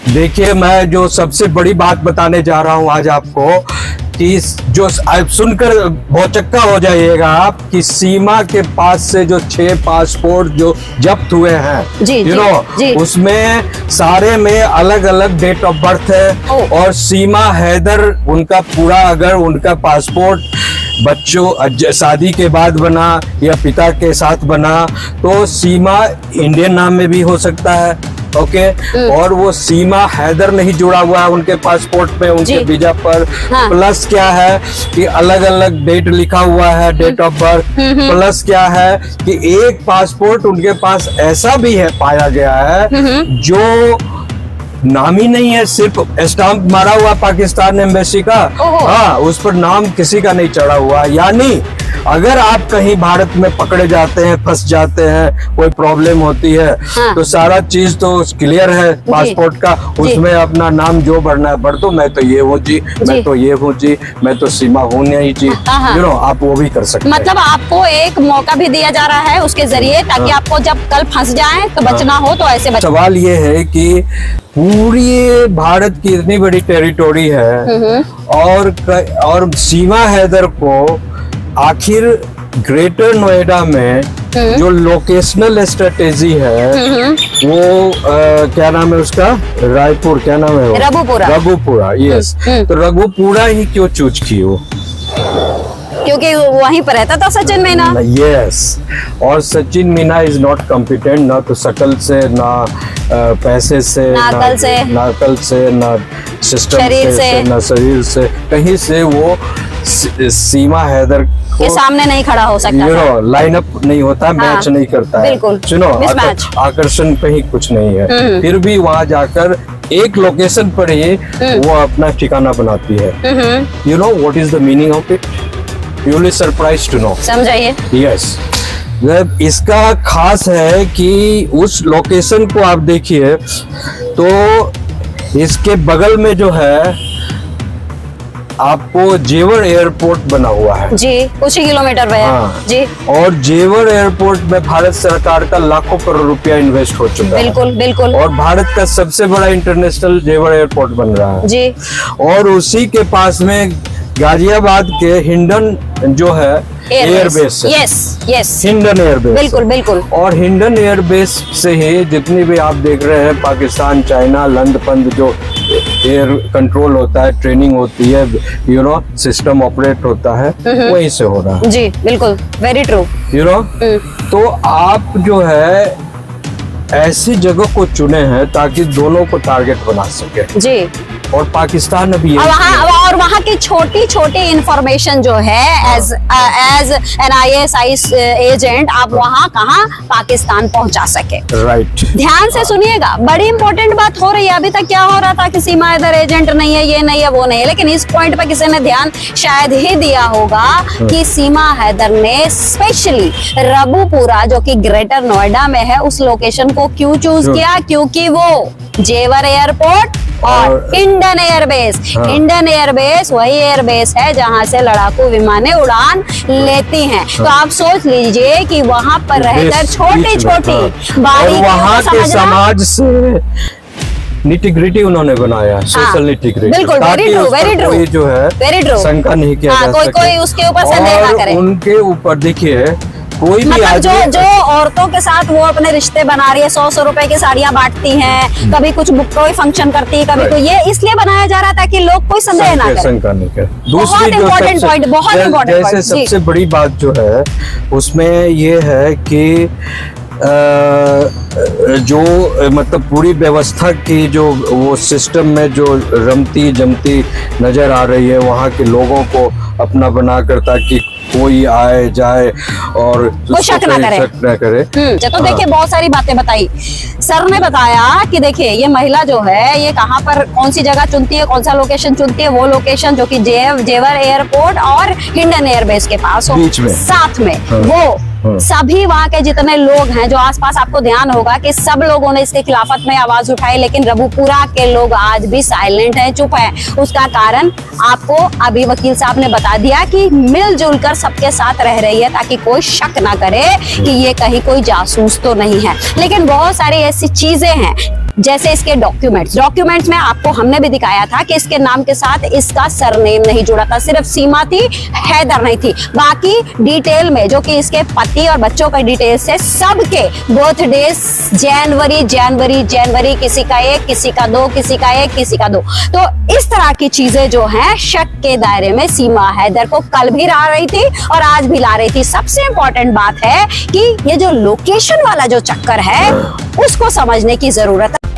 देखिए, मैं जो सबसे बड़ी बात बताने जा रहा हूँ आज आपको, कि जो आप सुनकर भौचक्का हो जाइएगा आप, कि सीमा के पास से जो 6 पासपोर्ट जो जब्त हुए हैं, जी। उसमें सारे में अलग अलग डेट ऑफ बर्थ है। और सीमा हैदर, उनका पूरा अगर उनका पासपोर्ट बच्चों शादी के बाद बना या पिता के साथ बना, तो सीमा इंडियन नाम में भी हो सकता है। ओके। और वो सीमा हैदर नहीं जुड़ा हुआ है उनके पासपोर्ट में, उनके वीजा पर। हाँ। प्लस क्या है कि अलग अलग डेट लिखा हुआ है, डेट ऑफ बर्थ। प्लस क्या है कि एक पासपोर्ट उनके पास ऐसा भी है, पाया गया है, जो नाम ही नहीं है, सिर्फ स्टाम्प मारा हुआ पाकिस्तान एम्बेसी का। हाँ, उस पर नाम किसी का नहीं चढ़ा हुआ। यानी अगर आप कहीं भारत में पकड़े जाते हैं, फंस जाते हैं, कोई प्रॉब्लम होती है, हाँ। तो सारा चीज तो क्लियर है पासपोर्ट का, उसमें अपना नाम जो भरना है भर दो। मैं तो ये हूँ जी, मैं तो ये हूँ जी, मैं तो सीमा हूँ नहीं जी, आप वो भी कर सकते हैं। मतलब आपको एक मौका भी दिया जा रहा है उसके जरिए, ताकि आपको जब कल फंस जाए तो बचना हो तो ऐसे सवाल ये है कि पूरी भारत की इतनी बड़ी टेरिटोरी है, और सीमा हैदर को आखिर ग्रेटर नोएडा में जो लोकेशनल स्ट्रेटेजी है, वो क्या नाम है उसका, रायपुर, क्या नाम है वो, रघुपुरा। यस। तो रघुपुरा ही क्यों चूज की वो? क्योंकि वहीं पर रहता था सचिन मीना। यस। और Sachin Meena is not competent, ना तो शकल से, ना पैसे से, ना अकल से, ना सिस्टम से, ना शरीर से, कहीं से वो सीमा हैदर के सामने नहीं खड़ा हो सकता, लाइनअप नहीं होता, मैच नहीं करता है। सुनो, आकर्षण कहीं कुछ नहीं है, फिर भी वहां जाकर एक लोकेशन पर ही वो अपना ठिकाना बनाती है। You know what is the meaning of it? You will be surprised to know. समझाइए। यस। इसका खास है कि उस लोकेशन को आप देखिए, तो इसके बगल में जो है आपको जेवर एयरपोर्ट बना हुआ है जी, कुछ ही किलोमीटर पे है जी। और जेवर एयरपोर्ट में भारत सरकार का लाखों करोड़ रुपया इन्वेस्ट हो चुका है। बिल्कुल बिल्कुल। और भारत का सबसे बड़ा इंटरनेशनल जेवर एयरपोर्ट बन रहा है जी। और उसी के पास में गाजियाबाद के हिंडन जो है एयरबेस है। Yes yes, Hindon airbase. बिल्कुल बिल्कुल। और हिंडन एयरबेस से ही जितनी भी आप देख रहे हैं पाकिस्तान, चाइना, लंदपंद जो एयर कंट्रोल होता है, ट्रेनिंग होती है, सिस्टम ऑपरेट होता है, वहीं से हो रहा है जी। बिल्कुल, वेरी ट्रू। तो आप जो है ऐसी जगह को चुने हैं ताकि दोनों को टारगेट बना सके जी। और पाकिस्तान अभी और वहाँ की छोटी छोटी इंफॉर्मेशन जो है एज एन IAS एजेंट आप वहाँ कहाँ पाकिस्तान पहुँचा सके। राइट। ध्यान से सुनिएगा, बड़ी इंपॉर्टेंट बात हो रही है। अभी तक क्या हो रहा था कि सीमा हैदर एजेंट नहीं है, ये नहीं है, वो नहीं है, लेकिन इस पॉइंट पर किसी ने ध्यान शायद ही दिया होगा कि सीमा हैदर ने स्पेशली रघुपुरा जो कि ग्रेटर नोएडा में है, उस लोकेशन को क्यों चूज किया? क्योंकि वो जेवर एयरपोर्ट और हिंडन एयरबेस, हिंडन एयरबेस वही एयरबेस है जहां से लड़ाकू विमानें उड़ान लेती हैं। तो आप सोच लीजिए कि वहां पर रहकर छोटी छोटी बारीकियों वहां के समाज से निटिग्रिटी उन्होंने बनाया, सोशल निटिग्रिटी। बिल्कुल, वेरी ट्रू, वेरी ट्रू, जो है वेरी ट्रू, शंका नहीं किया जा सके। कोई उसके ऊपर संदेह ना करे। उनके ऊपर देखिए कोई भी मतलब जो औरतों के साथ वो अपने रिश्ते बना रही है, 100 रुपए की साड़ियां बांटती हैं, कभी कुछ कोई फंक्शन करती है, कभी कोई, ये इसलिए बनाया जा रहा था कि लोग कोई संदेह ना करें। शंका नहीं करे। बहुत इम्पोर्टेंट पॉइंट, बहुत इम्पोर्टेंट पॉइंट। जैसे सबसे बड़ी बात जो है उसमें ये है कि जो मतलब पूरी व्यवस्था की जो वो सिस्टम में जो रमती जमती नजर आ रही है वहाँ के लोगों को अपना बनाकर, ताकि कोई आए जाए और कोई शक ना करे। तो देखिए बहुत सारी बातें बताई सर ने। बताया कि देखिए ये महिला जो है ये कहाँ पर कौन सी जगह चुनती है, कौन सा लोकेशन चुनती है, वो लोकेशन जो कि जेवर एयरपोर्ट और हिंडन एयरबेस के पास हो, बीच में, साथ में वो सभी वहाँ के जितने लोग हैं जो आसपास, आपको ध्यान होगा कि सब लोगों ने इसके खिलाफत में आवाज उठाई, लेकिन रघुपुरा के लोग आज भी साइलेंट हैं, चुप हैं। उसका कारण आपको अभी वकील साहब ने बता दिया कि मिलजुल कर सबके साथ रह रही है ताकि कोई शक ना करे कि ये कहीं कोई जासूस तो नहीं है। लेकिन बहुत सारी ऐसी चीजें हैं जैसे इसके डॉक्यूमेंट्स में आपको हमने भी दिखाया था कि इसके नाम के साथ इसका सरनेम नहीं जुड़ा था, सिर्फ सीमा थी, हैदर नहीं थी। बाकी डिटेल में जो कि इसके पति और बच्चों का डिटेल्स है, सबके बर्थडे जनवरी, किसी का 1, किसी का 2, किसी का 1, किसी का 2। तो इस तरह की चीजें जो हैं शक के दायरे में सीमा हैदर को कल भी ला रही थी और आज भी ला रही थी। सबसे इंपॉर्टेंट बात है कि ये जो लोकेशन वाला जो चक्कर है उसको समझने की जरूरत है।